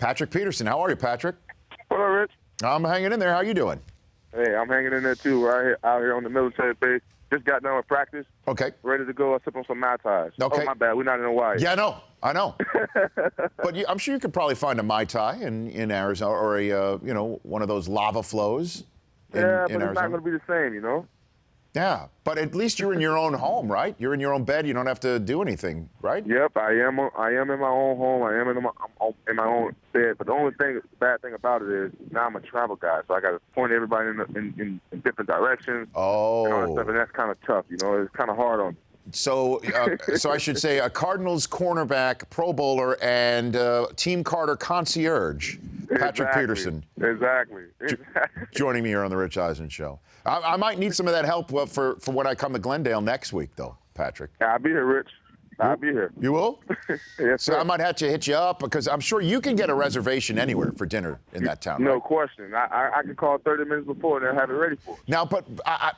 Patrick Peterson. How are you, Patrick? What up, Rich? I'm hanging in there. How you doing? Hey, I'm hanging in there too. Out here on the military base. Just got done with practice. Okay. Ready to go. I sip on some Mai Tais. Okay. Oh, my bad. We're not in Hawaii. Yeah, I know. But I'm sure you could probably find a Mai Tai in Arizona or one of those lava flows in but Arizona. it's not going to be the same, you know? Yeah, but at least you're in your own home, right? You're in your own bed. You don't have to do anything, right? Yep, I am in my own home. I am in my own bed. But the only bad thing about it is now I'm a travel guy, so I got to point everybody in different directions. Oh. And all that stuff, and that's kind of tough, you know? It's kind of hard on me. So I should say a Cardinals cornerback, Pro Bowler, and Team Carter concierge, Patrick Peterson. Exactly. Joining me here on the Rich Eisen Show. I might need some of that help for when I come to Glendale next week, though, Patrick. I'll be here, Rich. I'll be here. You will? Yes, so sir. I might have to hit you up because I'm sure you can get a reservation anywhere for dinner in that town. No right? question. I can call 30 minutes before and they'll have it ready for us. Now, but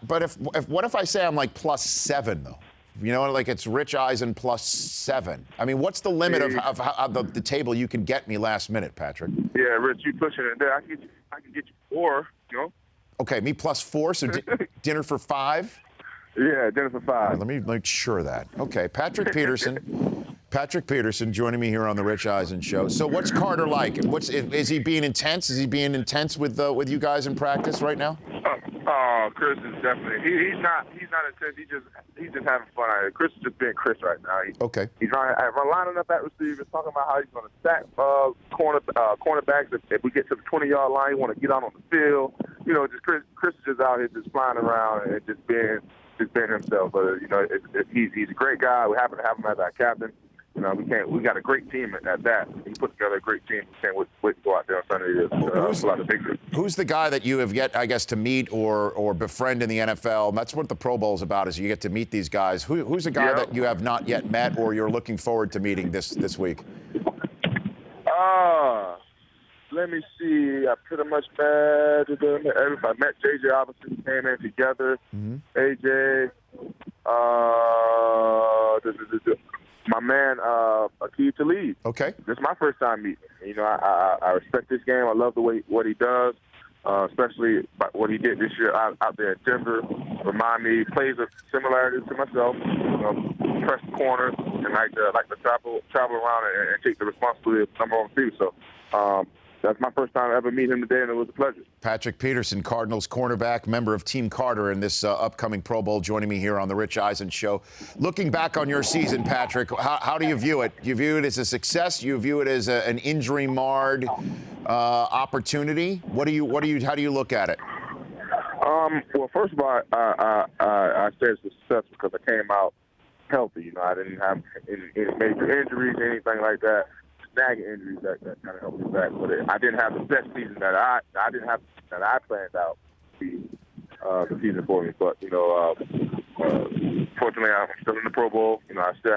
what if I say I'm like +7 though? You know, like it's Rich Eisen +7. I mean, what's the limit of the table you can get me last minute, Patrick? Yeah, Rich, you pushing it there. I can get you 4, you know? Okay, me +4, so dinner for 5? Yeah, dinner for 5. All right, let me make sure of that. Okay, Patrick Peterson joining me here on the Rich Eisen Show. So what's Carter like? Is he being intense? Is he being intense with you guys in practice right now? Chris is definitely he's not intense. He's just having fun out here. Chris is just being Chris right now. He's lining up at receiver, talking about how he's going to stack cornerbacks. If we get to the 20-yard line, he want to get out on the field. You know, just Chris is just out here just flying around and just being himself. But you know, he's a great guy. We happen to have him as our captain. You know, we got a great team at that. He put together a great team. We can't wait to go out there on Sunday to pull out the victory. Who's the guy that you have yet, I guess, to meet or befriend in the NFL? And that's what the Pro Bowl is about, is you get to meet these guys. Who's the guy that you have not yet met or you're looking forward to meeting this week? Let me see. I pretty much met everybody. I met JJ, obviously, came in together. Mm-hmm. AJ, my man, Akeem Talib. Okay. This is my first time meeting. You know, I respect this game. I love the way what he does, especially what he did this year out there at Denver. Remind me, plays a similarity to myself. You know, press the corner and like to travel around and take the responsibility of number one receiver. So that's my first time ever meet him today, and it was a pleasure. Patrick Peterson, Cardinals cornerback, member of Team Carter in this upcoming Pro Bowl, joining me here on the Rich Eisen Show. Looking back on your season, Patrick, how do you view it? Do you view it as a success? Do you view it as an injury-marred opportunity? How do you look at it? Well, first of all, I say it's a success because I came out healthy. You know, I didn't have any major injuries, anything like that. Snagging injuries that kind of helped me back, but I didn't have the best season that I planned out to be the season for me. But you know, fortunately, I'm still in the Pro Bowl. You know, I still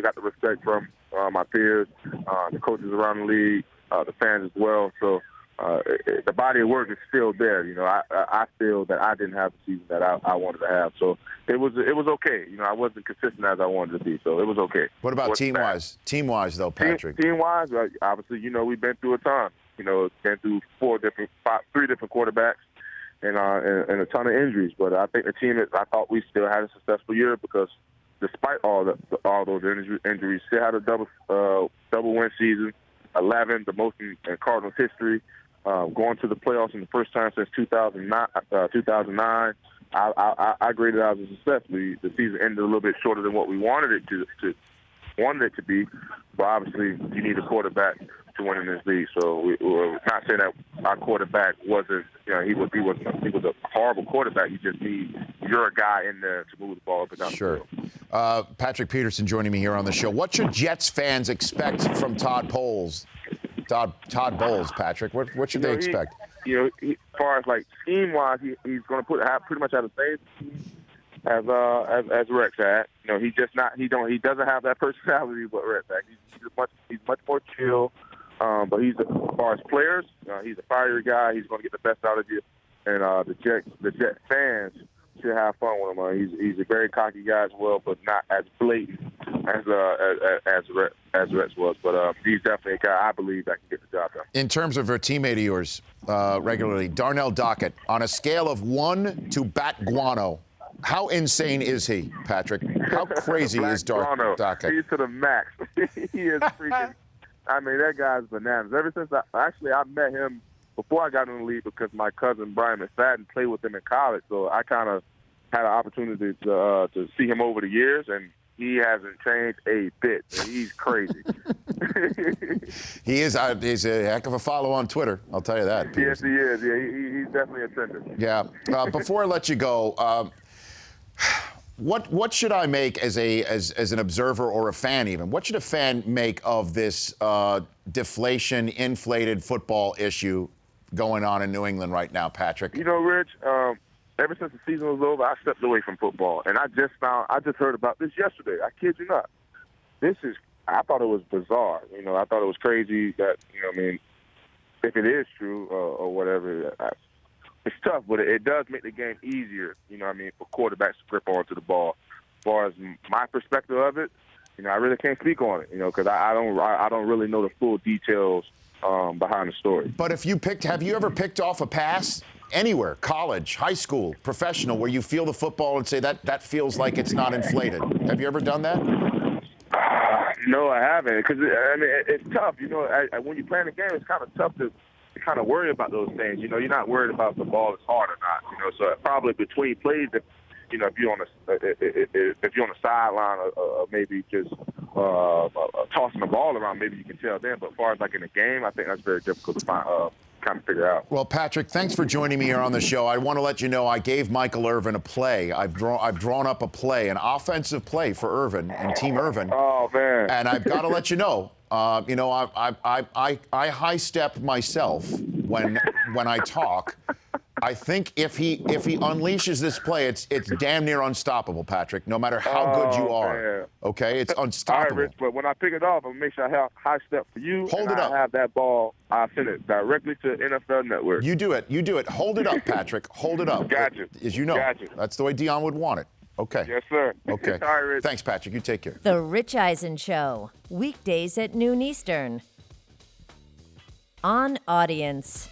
got the respect from my peers, the coaches around the league, the fans as well. So the body of work is still there. You know, I feel that I didn't have the season that I wanted to have. So it was okay. You know, I wasn't consistent as I wanted to be, so it was okay. What about team-wise? Team-wise, though, Patrick? Team-wise, obviously, you know, we've been through a ton. You know, been through 3 different quarterbacks and a ton of injuries. But I think the team, I thought we still had a successful year because despite all those injuries, still had a double win season, 11, the most in Cardinals history. Going to the playoffs in the first time since 2009. I graded it as a success. The season ended a little bit shorter than what we wanted it to be, but obviously you need a quarterback to win in this league. So we're not saying that our quarterback wasn't, you know, he was a horrible quarterback. You just need your guy in there to move the ball up and down the field. Patrick Peterson joining me here on the show. What should Jets fans expect from Todd Bowles, Patrick? What should they expect? As far as like scheme-wise, he's going to have pretty much the same scheme as Rex had. You know, he doesn't have that personality what Rex had. He's much more chill. But as far as players, he's a fiery guy. He's going to get the best out of you. And the Jet fans should have fun with him. He's a very cocky guy as well, but not as blatant as Rex was. But he's definitely a guy I believe that can get the job done. In terms of a teammate of yours regularly, Darnell Dockett, on a scale of 1 to bat guano, how insane is he, Patrick? How crazy is Dockett? He's to the max. He is freaking. I mean, that guy's bananas. Ever since I met him before I got in the league because my cousin Brian McFadden played with him in college, so I kind of had an opportunity to see him over the years, and he hasn't changed a bit. He's crazy. He's a heck of a follow on Twitter, I'll tell you that. Peterson. Yes, he is. Yeah, he's definitely a trender. Yeah. Before I let you go, what should I make as an observer or a fan even? What should a fan make of this deflation, inflated football issue going on in New England right now, Patrick? You know, Rich, ever since the season was over, I stepped away from football, and I just heard about this yesterday. I kid you not. I thought it was bizarre. You know, I thought it was crazy that, you know, I mean, if it is true or whatever, it's tough, but it does make the game easier, you know what I mean, for quarterbacks to grip onto the ball. As far as my perspective of it, you know, I really can't speak on it, you know, because I don't really know the full details behind the story. But have you ever picked off a pass anywhere, college, high school, professional, where you feel the football and say that feels like it's not inflated? Have you ever done that? No, I haven't, because I mean it's tough. You know, when you're playing the game, it's kind of tough to kind of worry about those things. You know, you're not worried about if the ball is hard or not. You know, so probably between plays, you know, if you're on the sideline or maybe just tossing the ball around, maybe you can tell then. But as far as like in the game, I think that's very difficult to kind of figure out. Well, Patrick, thanks for joining me here on the show. I want to let you know I gave Michael Irvin a play. I've drawn up a play, an offensive play for Irvin and Team Irvin. Oh man! And I've got to let you know. You know, I high step myself when I talk. I think if he unleashes this play, it's damn near unstoppable, Patrick. No matter how good you are, man. Okay, it's unstoppable. All right, Rich, but when I pick it off, I'm gonna make sure I have high step for you. Hold it up. I have that ball. I send it directly to NFL Network. You do it. Hold it up, Patrick. Hold it up. Gotcha. As you know, gotcha. That's the way Dion would want it. Okay. Yes, sir. Okay. All right, Rich. Thanks, Patrick. You take care. The Rich Eisen Show, weekdays at noon Eastern. On Audience.